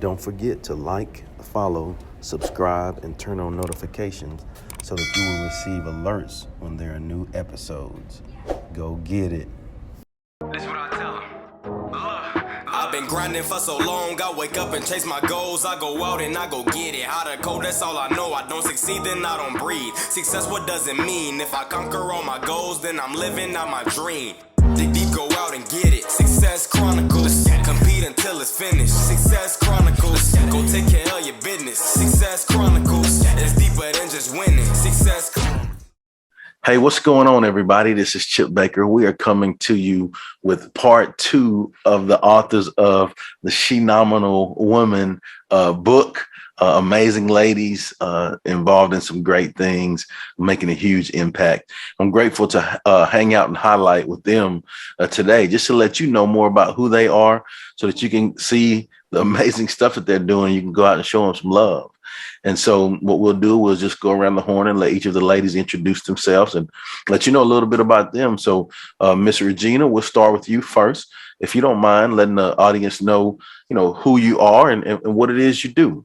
Don't forget to like, follow, subscribe, and turn on notifications so that you will receive alerts when there are new episodes. Go get it. That's what I tell them. I've been grinding for so long, I wake up and chase my goals. I go out and I go get it. Hot or cold, that's all I know. I don't succeed, then I don't breathe. Success, what does it mean? If I conquer all my goals, then I'm living out my dream. Dig deep, go out and get it. Success Chronicles. Compete until it's finished. Success Chronicles. Go take care of your business. Success Chronicles. It's deeper than just winning. Success Chronicles. Hey, what's going on, everybody? This is Chip Baker. We are coming to you with part 2 of the authors of the Shenomenal Women book. Amazing ladies involved in some great things, making a huge impact. I'm grateful to hang out and highlight with them today, just to let you know more about who they are so that you can see the amazing stuff that they're doing. You can go out and show them some love. And so what we'll do is just go around the horn and let each of the ladies introduce themselves and let you know a little bit about them. So Miss Regina, we'll start with you first. If you don't mind letting the audience know, who you are and what it is you do.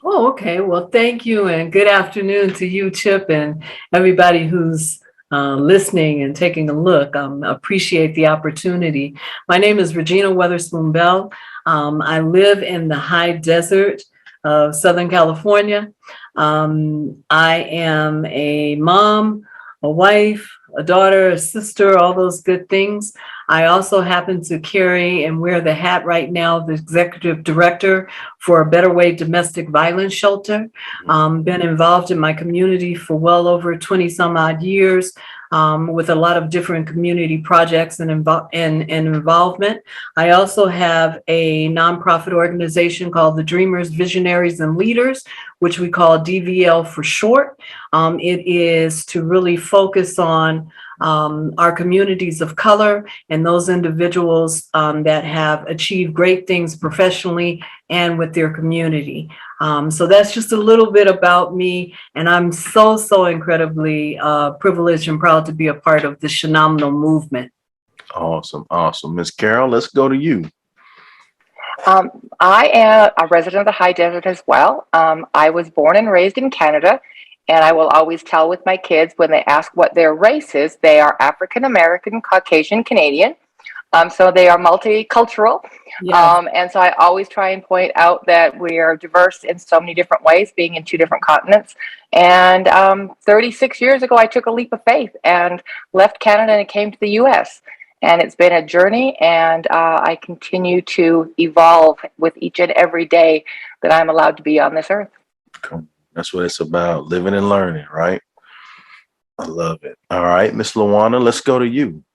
Oh, okay. Well, thank you. And good afternoon to you, Chip, and everybody who's listening and taking a look. Appreciate the opportunity. My name is Regina Weatherspoon Bell. I live in the high desert of Southern California. I am a mom, a wife, a daughter, a sister, all those good things. I also happen to carry and wear the hat right now, the executive director for a Better Way domestic violence shelter. Been involved in my community for well over 20 some odd years with a lot of different community projects and involvement. I also have a nonprofit organization called the Dreamers, Visionaries, and Leaders, which we call DVL for short. It is to really focus on our communities of color and those individuals that have achieved great things professionally and with their community. So that's just a little bit about me. And I'm so incredibly privileged and proud to be a part of the Shenomenal movement. Awesome. Miss Carol, let's go to you. I am a resident of the high desert as well. I was born and raised in Canada. And I will always tell with my kids when they ask what their race is, they are African American, Caucasian, Canadian. So they are multicultural. Yes. And so I always try and point out that we are diverse in so many different ways, being in 2 different continents. And 36 years ago, I took a leap of faith and left Canada and came to the US. And it's been a journey, and I continue to evolve with each and every day that I'm allowed to be on this earth. Cool. That's what it's about, living and learning, right? I love it. All right, Miss Lawana, let's go to you.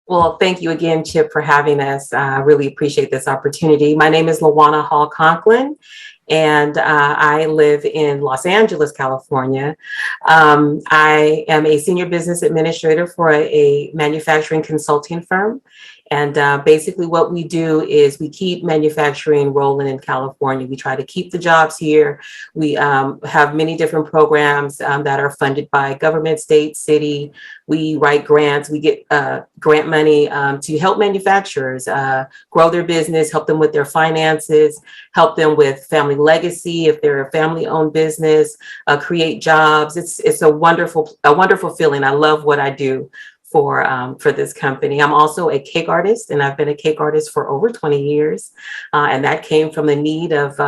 Well, thank you again, Chip, for having us. I really appreciate this opportunity. My name is Lawana Hall Conklin, and I live in Los Angeles, California. I am a senior business administrator for a manufacturing consulting firm. And basically what we do is we keep manufacturing rolling in California. We try to keep the jobs here. We have many different programs that are funded by government, state, city. We write grants. We get grant money to help manufacturers grow their business, help them with their finances, help them with family legacy if they're a family-owned business, create jobs. It's a wonderful feeling. I love what I do for this company. I'm also a cake artist, and I've been a cake artist for over 20 years. And that came from the need of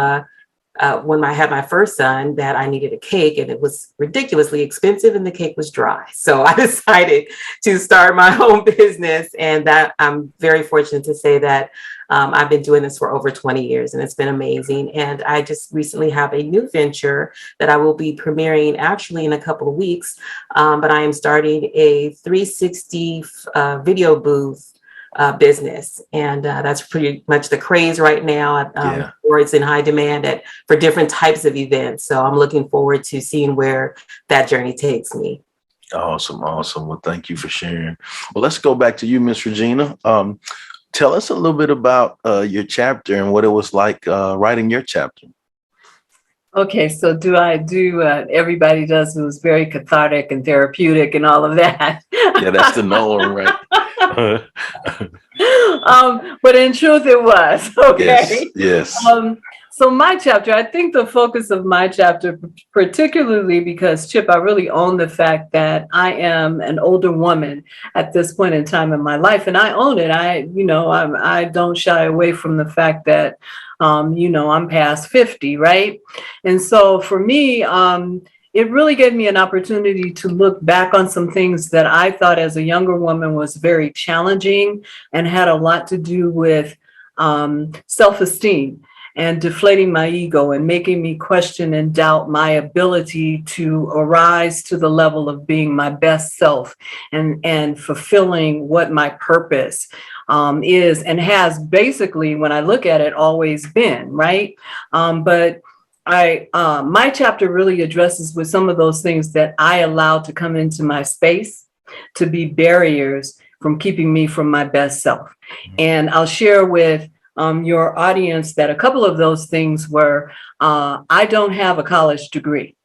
when I had my first son, that I needed a cake, and it was ridiculously expensive and the cake was dry. So I decided to start my own business, and that I'm very fortunate to say that I've been doing this for over 20 years, and it's been amazing. And I just recently have a new venture that I will be premiering actually in a couple of weeks. But I am starting a 360 video booth business. And that's pretty much the craze right now, or it's in high demand for different types of events. So I'm looking forward to seeing where that journey takes me. Awesome. Well, thank you for sharing. Well, let's go back to you, Miss Regina. Tell us a little bit about your chapter and what it was like writing your chapter. Okay, so everybody does, it was very cathartic and therapeutic and all of that. Yeah, that's the norm, right? But in truth, it was. Okay. Yes. So my chapter, I think the focus of my chapter, particularly because Chip, I really own the fact that I am an older woman at this point in time in my life, and I own it. I don't shy away from the fact that, I'm past 50, right? And so for me, it really gave me an opportunity to look back on some things that I thought as a younger woman was very challenging and had a lot to do with self-esteem and deflating my ego and making me question and doubt my ability to arise to the level of being my best self and fulfilling what my purpose is and has basically, when I look at it, always been, right? But my chapter really addresses with some of those things that I allowed to come into my space to be barriers from keeping me from my best self. And I'll share with your audience that a couple of those things were, I don't have a college degree.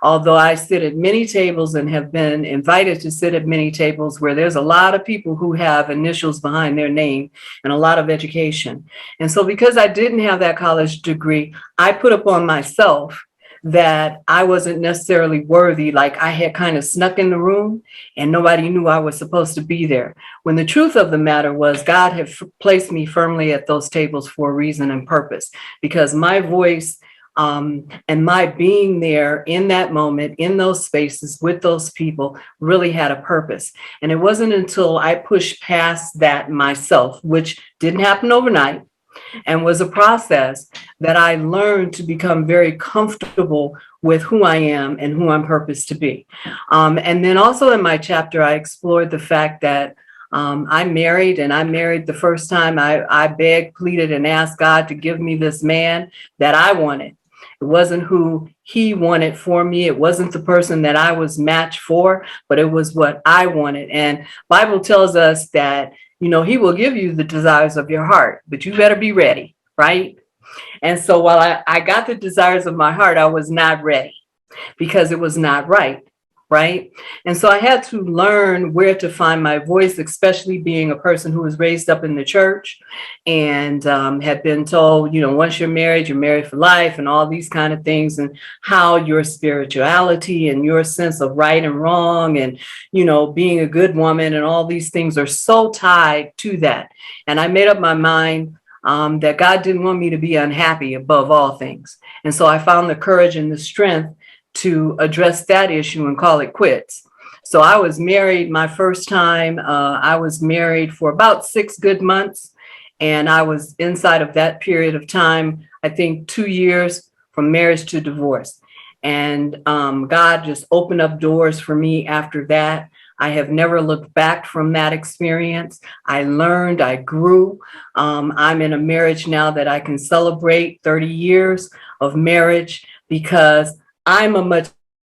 Although I sit at many tables and have been invited to sit at many tables where there's a lot of people who have initials behind their name and a lot of education. And so because I didn't have that college degree, I put upon myself that I wasn't necessarily worthy, like I had kind of snuck in the room and nobody knew I was supposed to be there. When the truth of the matter was God had placed me firmly at those tables for a reason and purpose, because my voice and my being there in that moment, in those spaces with those people really had a purpose. And it wasn't until I pushed past that myself, which didn't happen overnight and was a process, that I learned to become very comfortable with who I am and who I'm purposed to be. And then also in my chapter, I explored the fact that I married the first time I begged, pleaded, and asked God to give me this man that I wanted. It wasn't who he wanted for me. It wasn't the person that I was matched for, but it was what I wanted. And Bible tells us that, he will give you the desires of your heart, but you better be ready, right? And so while I got the desires of my heart, I was not ready because it was not right. Right. And so I had to learn where to find my voice, especially being a person who was raised up in the church and had been told, once you're married for life and all these kind of things, and how your spirituality and your sense of right and wrong and, being a good woman and all these things are so tied to that. And I made up my mind that God didn't want me to be unhappy above all things. And so I found the courage and the strength to address that issue and call it quits. So I was married my first time. I was married for about 6 good months. And I was inside of that period of time, I think 2 years from marriage to divorce. And God just opened up doors for me after that. I have never looked back from that experience. I learned, I grew. I'm in a marriage now that I can celebrate 30 years of marriage because I'm a much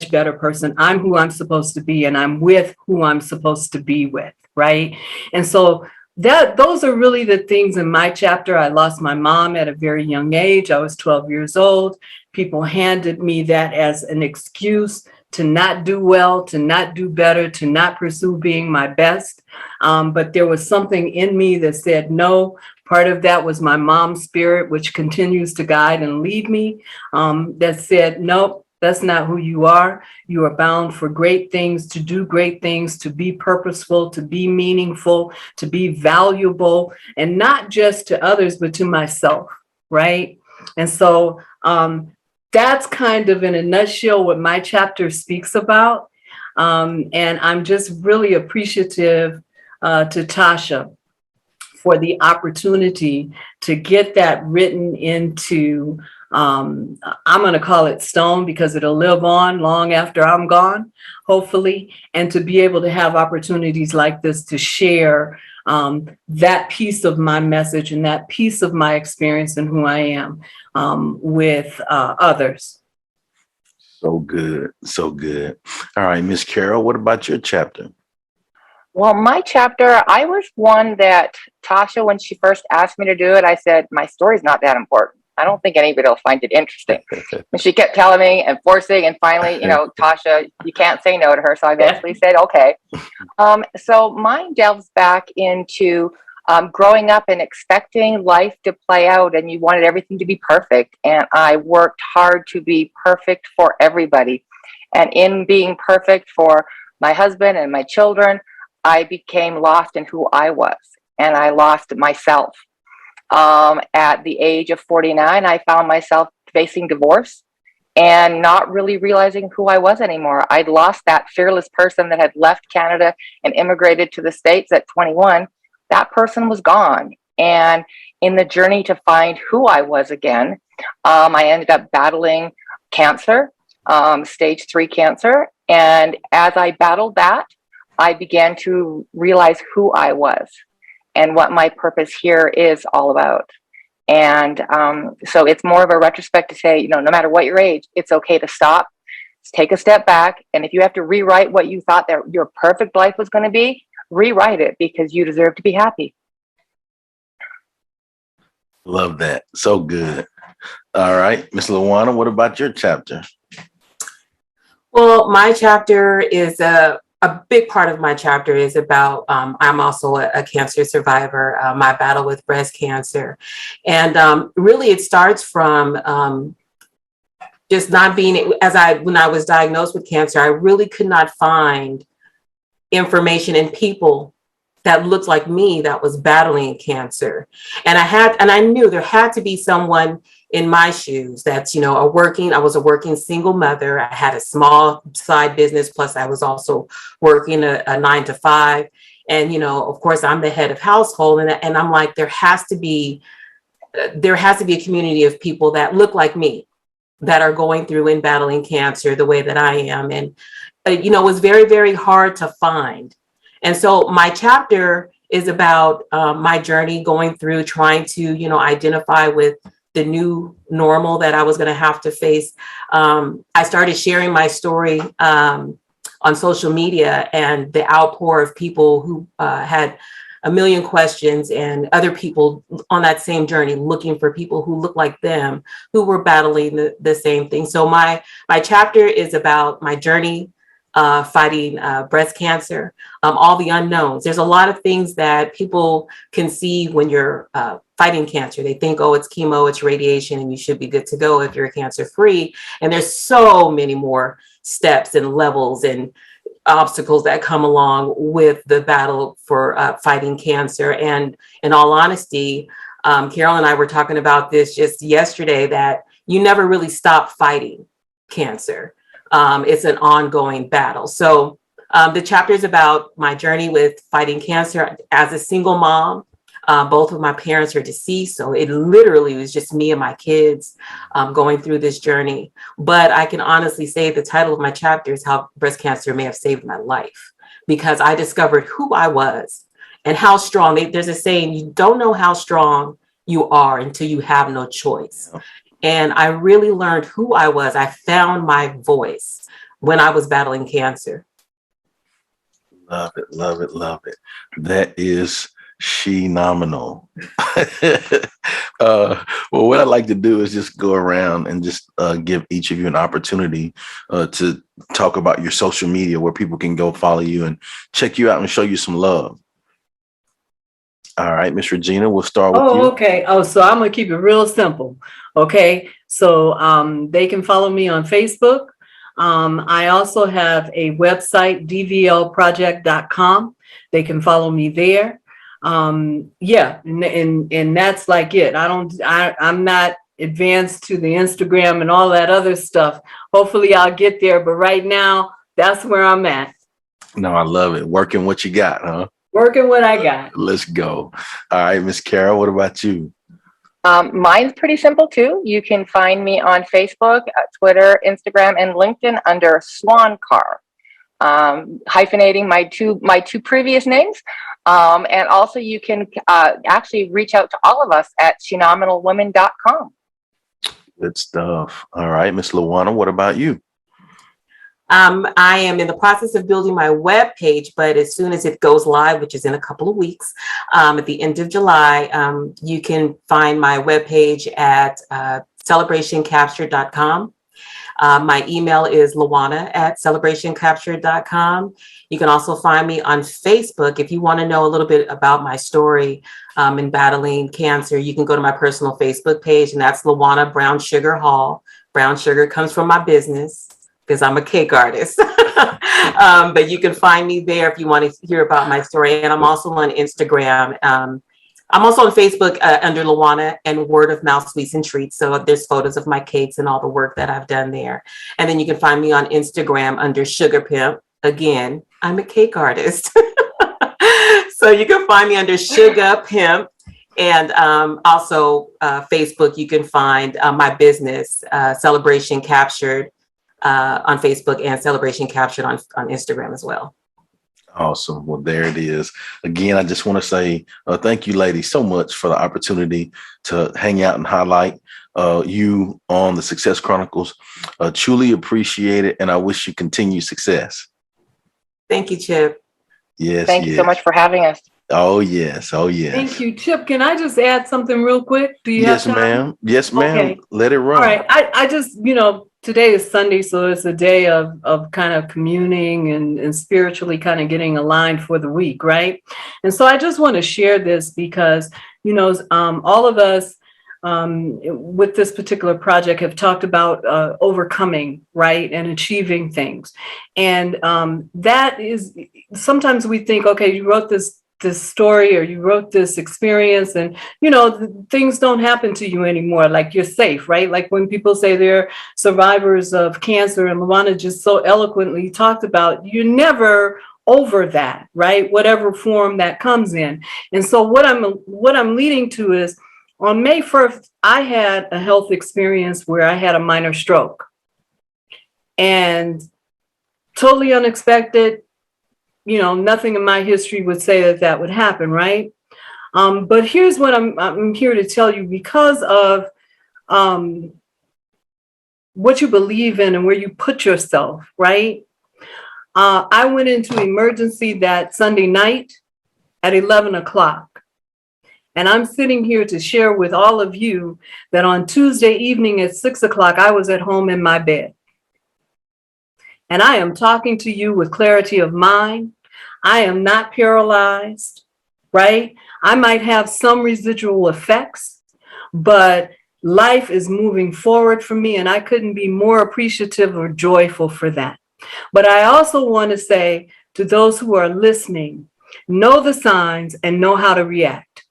better person. I'm who I'm supposed to be, and I'm with who I'm supposed to be with, right? And so those are really the things in my chapter. I lost my mom at a very young age. I was 12 years old. People handed me that as an excuse to not do well, to not do better, to not pursue being my best. But there was something in me that said no. Part of that was my mom's spirit, which continues to guide and lead me, that said, nope, that's not who you are. You are bound for great things, to do great things, to be purposeful, to be meaningful, to be valuable, and not just to others, but to myself, right? And so that's kind of in a nutshell what my chapter speaks about. And I'm just really appreciative to Tasha for the opportunity to get that written into, I'm going to call it stone because it'll live on long after I'm gone, hopefully, and to be able to have opportunities like this to share that piece of my message and that piece of my experience and who I am with others. So good. So good. All right, Miss Carol, what about your chapter? Well, my chapter, I was one that Tasha, when she first asked me to do it, I said, my story's not that important. I don't think anybody will find it interesting. And she kept telling me and forcing, and finally, Tasha, you can't say no to her. So I eventually said, okay. So mine delves back into growing up and expecting life to play out, and you wanted everything to be perfect. And I worked hard to be perfect for everybody. And in being perfect for my husband and my children, I became lost in who I was, and I lost myself. At the age of 49, I found myself facing divorce and not really realizing who I was anymore. I'd lost that fearless person that had left Canada and immigrated to the States at 21. That person was gone. And in the journey to find who I was again, I ended up battling cancer, stage 3 cancer. And as I battled that, I began to realize who I was and what my purpose here is all about. And so it's more of a retrospect to say, no matter what your age, it's okay to stop, take a step back. And if you have to rewrite what you thought that your perfect life was going to be, rewrite it, because you deserve to be happy. Love that. So good. All right, Miss Lawana, what about your chapter? Well, my chapter is a big part of my chapter is about, I'm also a cancer survivor, my battle with breast cancer. And really it starts from just not being, when I was diagnosed with cancer, I really could not find information in people that looked like me that was battling cancer. And I knew there had to be someone in my shoes that's, I was a working single mother. I had a small side business. Plus I was also working a 9-to-5. And, of course I'm the head of household. And I'm like, there has to be a community of people that look like me, that are going through and battling cancer the way that I am. And, it was very, very hard to find. And so my chapter is about my journey going through trying to, identify with the new normal that I was going to have to face. I started sharing my story on social media, and the outpour of people who had a million questions, and other people on that same journey looking for people who look like them, who were battling the same thing. So my chapter is about my journey fighting breast cancer, all the unknowns. There's a lot of things that people can see when you're fighting cancer. They think, oh, it's chemo, it's radiation, and you should be good to go if you're cancer free. And there's so many more steps and levels and obstacles that come along with the battle for fighting cancer. And in all honesty, Carol and I were talking about this just yesterday, that you never really stop fighting cancer. It's an ongoing battle. So the chapter is about my journey with fighting cancer as a single mom. Both of my parents are deceased, so it literally was just me and my kids going through this journey. But I can honestly say the title of my chapter is How Breast Cancer May Have Saved My Life, because I discovered who I was and how strong. There's a saying, you don't know how strong you are until you have no choice. And I really learned who I was. I found my voice when I was battling cancer. Love it, love it, love it. That is phenomenal. Well, what I'd like to do is just go around and just give each of you an opportunity to talk about your social media, where people can go follow you and check you out and show you some love. All right, Miss Regina, we'll start with you. Okay. So I'm going to keep it real simple. Okay. So they can follow me on Facebook. I also have a website, dvlproject.com. They can follow me there. Yeah. And that's like it. I'm not advanced to the Instagram and all that other stuff. Hopefully I'll get there. But right now, that's where I'm at. No, I love it. Working what you got, huh? Working what I got. Let's go. All right, Miss Carol, what about you? Mine's pretty simple too. You can find me on Facebook, Twitter, Instagram, and LinkedIn under Swan Car, hyphenating my two previous names. And also you can actually reach out to all of us at Shenomenalwomen.com. Good stuff. All right, Miss Lawana, what about you? I am in the process of building my web page, but as soon as it goes live, which is in a couple of weeks, at the end of July, you can find my web page at celebrationcapture.com. My email is lawana@celebrationcapture.com. You can also find me on Facebook. If you want to know a little bit about my story in battling cancer, you can go to my personal Facebook page, and that's Lawana Brown Sugar Hall. Brown sugar comes from my business because I'm a cake artist. But you can find me there if you want to hear about my story. And I'm also on Instagram. I'm also on Facebook under Lawana and Word of Mouth Sweets and Treats. So there's photos of my cakes and all the work that I've done there. And then you can find me on Instagram under Sugar Pimp. Again, I'm a cake artist. So you can find me under Sugar Pimp. And also Facebook, you can find my business, Celebration Captured, on Facebook, and Celebration Captured on Instagram as well. Awesome. Well, there it is. Again, I just want to say thank you, ladies, so much for the opportunity to hang out and highlight you on the Success Chronicles. Truly appreciate it, and I wish you continued success. Thank you, Chip. Yes. Thank you so much for having us. Oh, yes. Oh, yes. Thank you, Chip. Can I just add something real quick? Do you have time? Ma'am. Yes, ma'am. Okay. Let it run. All right. I just, today is Sunday, so it's a day of kind of communing and spiritually kind of getting aligned for the week, right? And so I just want to share this because, all of us with this particular project have talked about overcoming, right, and achieving things. And that is, sometimes we think, okay, you wrote this story or you wrote this experience and things don't happen to you anymore, like you're safe, right? Like when people say they're survivors of cancer, and Lawana just so eloquently talked about, you're never over that, right? Whatever form that comes in. And so what I'm leading to is, on May 1st, I had a health experience where I had a minor stroke, and totally unexpected. Nothing in my history would say that would happen, right? But here's what I'm here to tell you, because of what you believe in and where you put yourself, right? I went into emergency that Sunday night at 11 o'clock. And I'm sitting here to share with all of you that on Tuesday evening at 6 o'clock, I was at home in my bed. And I am talking to you with clarity of mind. I am not paralyzed, right? I might have some residual effects, but life is moving forward for me, and I couldn't be more appreciative or joyful for that. But I also want to say to those who are listening, know the signs and know how to react.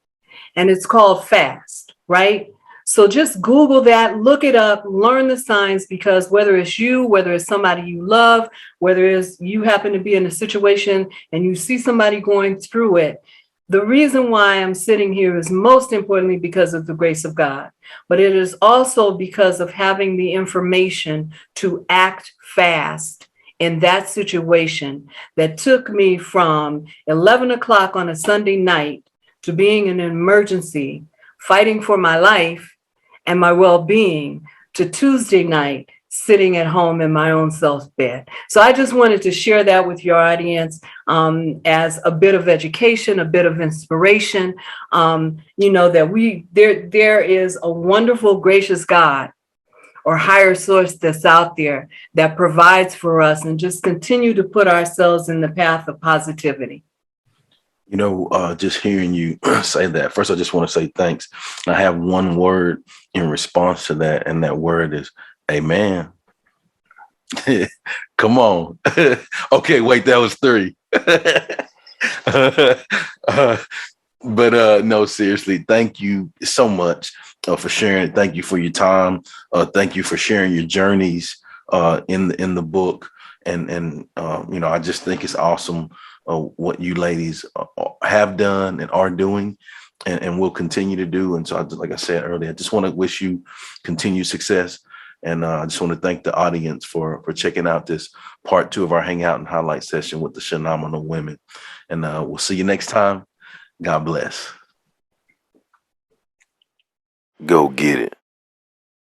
And it's called FAST, right? So just Google that, look it up, learn the signs, because whether it's you, whether it's somebody you love, whether it's you happen to be in a situation and you see somebody going through it, the reason why I'm sitting here is most importantly because of the grace of God, but it is also because of having the information to act fast in that situation that took me from 11 o'clock on a Sunday night to being in an emergency, fighting for my life and my well-being, to Tuesday night, sitting at home in my own self bed. So I just wanted to share that with your audience as a bit of education, a bit of inspiration, that there is a wonderful, gracious God or higher source that's out there that provides for us, and just continue to put ourselves in the path of positivity. Just hearing you say that, first, I just want to say thanks. I have one word in response to that, and that word is amen. Come on. Okay, wait, that was 3. But no, seriously, thank you so much for sharing. Thank you for your time. Thank you for sharing your journeys in the book. And I just think it's awesome what you ladies have done and are doing and will continue to do. And so, like I said earlier, I just want to wish you continued success. And I just want to thank the audience for checking out this part 2 of our Hangout and Highlight session with the Shenomenal Women. And we'll see you next time. God bless. Go get it.